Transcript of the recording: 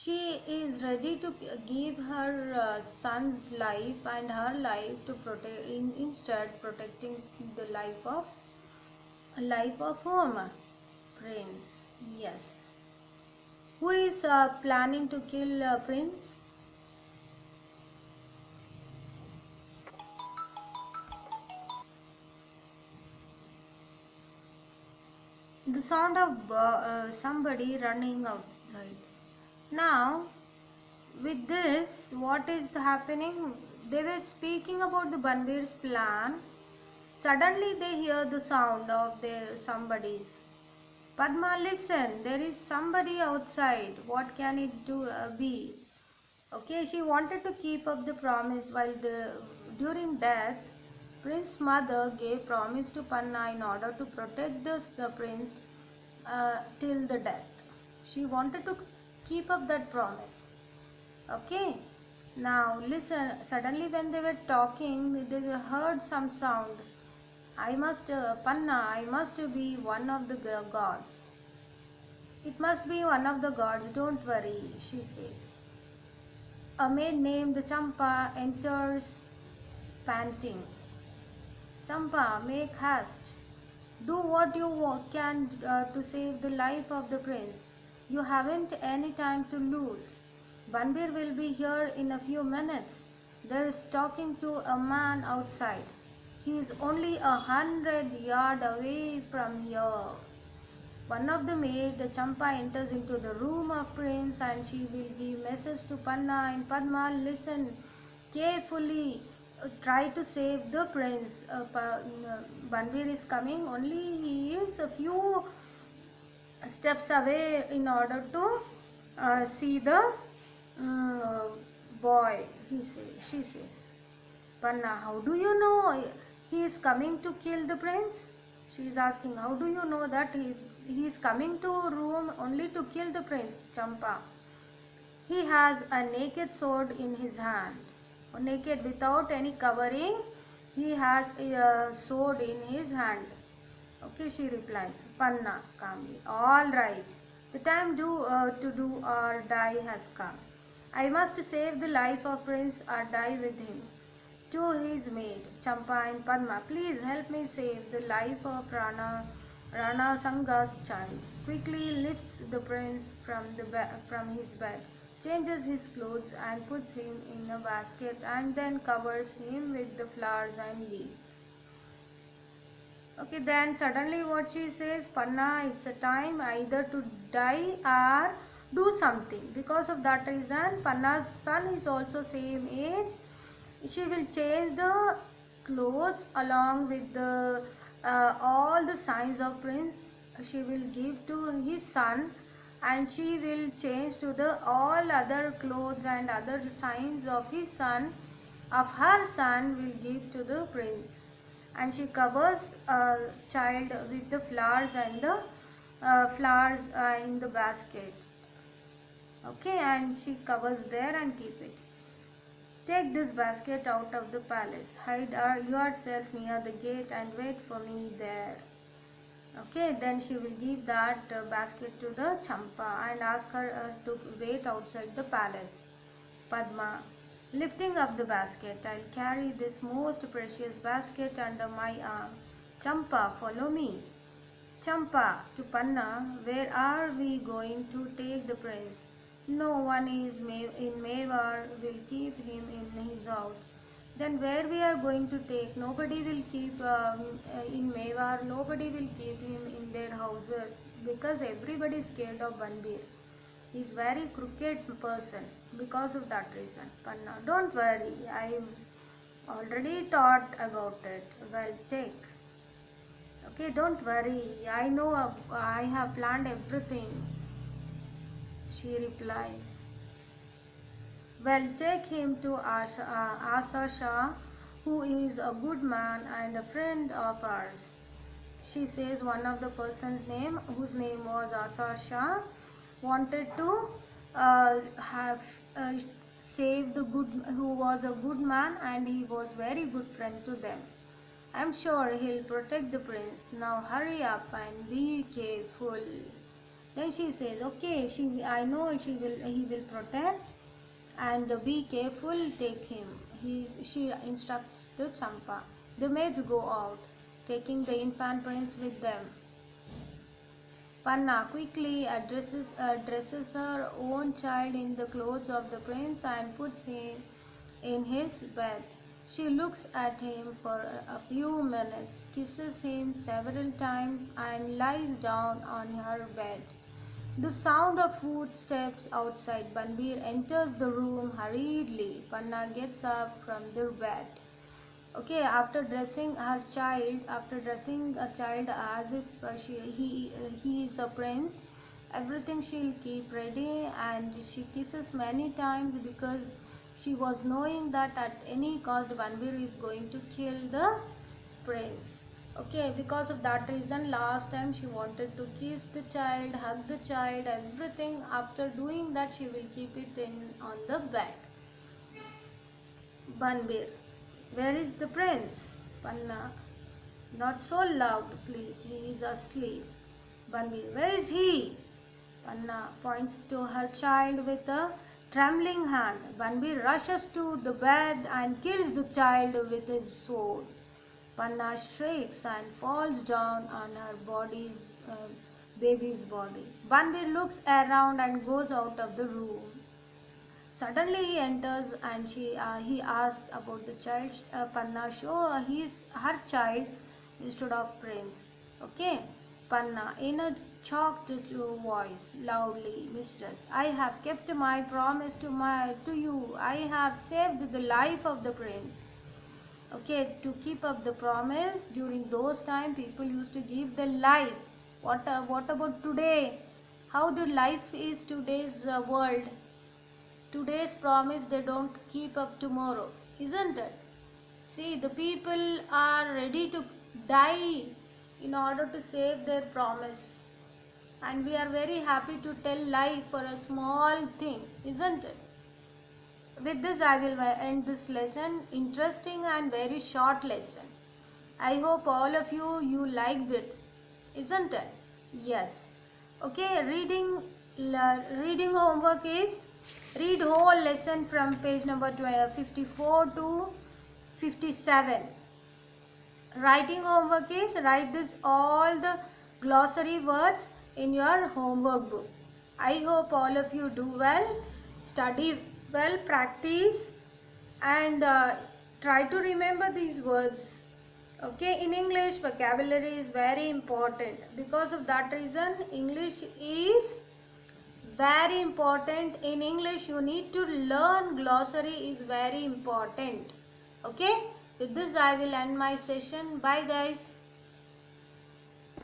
She is ready to give her son's life and her life to protect, instead protecting the life of whom? Prince. Yes. Who is planning to kill Prince? The sound of somebody running outside. Now, with this, what is happening? They were speaking about the Banbir's plan. Suddenly, they hear the sound of their somebody's. Padma, listen. There is somebody outside. What can it be? Okay, she wanted to keep up the promise while during death, Prince's mother gave promise to Panna in order to protect the prince till the death. She wanted to keep up that promise. Okay. Now listen. Suddenly, when they were talking, they heard some sound. Panna, I must be one of the gods. It must be one of the gods. Don't worry, she says. A maid named Champa enters panting. Champa, make haste. Do what you can to save the life of the prince. You haven't any time to lose. Banbir will be here in a few minutes. There is talking to a man outside. He is only 100 yards away from here. One of the maid, Champa, enters into the room of prince and she will give message to Panna and Padma. Listen carefully. Try to save the prince. Banbir is coming. Only he is a few steps away in order to see the uh, boy. She says. Panna, how do you know he is coming to kill the prince? She is asking, how do you know that he is coming to room only to kill the prince? Champa, he has a naked sword in his hand. Naked without any covering, he has a sword in his hand. Okay, she replies. Panna calmly, all right. The time to do or die has come. I must save the life of prince or die with him. To his maid, Champa and Padma, please help me save the life of Rana Sanga's child. Quickly lifts the prince from his bed, changes his clothes and puts him in a basket and then covers him with the flowers and leaves. Okay, then suddenly what she says, Panna, it's a time either to die or do something. Because of that reason, Panna's son is also same age. She will change the clothes along with all the signs of prince. She will give to his son, and she will change to the all other clothes and other signs of his son. Of her son will give to the prince, and she covers a child with the flowers and the flowers in the basket. Okay, and she covers there and keep it. Take this basket out of the palace. Hide yourself near the gate and wait for me there. Okay, then she will give that basket to the Champa and ask her to wait outside the palace. Padma, lifting up the basket, I'll carry this most precious basket under my arm. Champa, follow me. Champa, to Panna, where are we going to take the prince? No one is in Mewar will keep him in his house. Then where we are going to take? Nobody will keep in Mewar. Nobody will keep him in their houses because everybody is scared of Banbir. He is very crooked person because of that reason. Panna, don't worry. I already thought about it. Well, take. Okay, don't worry. I know I have planned everything. She replies. Well, take him to Asa Shah, who is a good man and a friend of ours. She says one of the person's name, whose name was Asa Shah, wanted to have save the good, who was a good man and he was very good friend to them. I'm sure he'll protect the prince. Now hurry up and be careful. Then she says, okay, I know he will protect, and be careful, take him. She instructs the Champa. The maids go out, taking the infant prince with them. Panna quickly dresses her own child in the clothes of the prince and puts him in his bed. She looks at him for a few minutes, kisses him several times, and lies down on her bed. The sound of footsteps outside. Banbir enters the room hurriedly. Panna gets up from the bed. Okay, after dressing a child as if he is a prince, everything she'll keep ready, and she kisses many times because she was knowing that at any cost Banbir is going to kill the prince. Okay, because of that reason, last time she wanted to kiss the child, hug the child, everything. After doing that, she will keep it in on the bed. Banbir, where is the prince? Panna, not so loud, please. He is asleep. Banbir, where is he? Panna points to her child with a trembling hand. Banbir rushes to the bed and kills the child with his sword. Panna shrieks and falls down on her baby's body. Banbir looks around and goes out of the room. Suddenly he enters and he asks about the child. Panna show her child instead of prince. Okay. Panna in a choked voice loudly, mistress, I have kept my promise to you. I have saved the life of the prince. Okay, to keep up the promise, during those time people used to give their life. What about today? How the life is today's world? Today's promise they don't keep up tomorrow, isn't it? See, the people are ready to die in order to save their promise, and we are very happy to tell lie for a small thing, isn't it? With this I will end this lesson, interesting and very short lesson. I hope all of you liked it, isn't it? Yes. Okay, reading homework is read whole lesson from page number 54 to 57. Writing homework is write this all the glossary words in your homework book. I hope all of you do well, study well, practice, and try to remember these words. Okay, in English vocabulary is very important. Because of that reason, English is very important. In English you need to learn glossary is very important. Okay, with this I will end my session. Bye guys.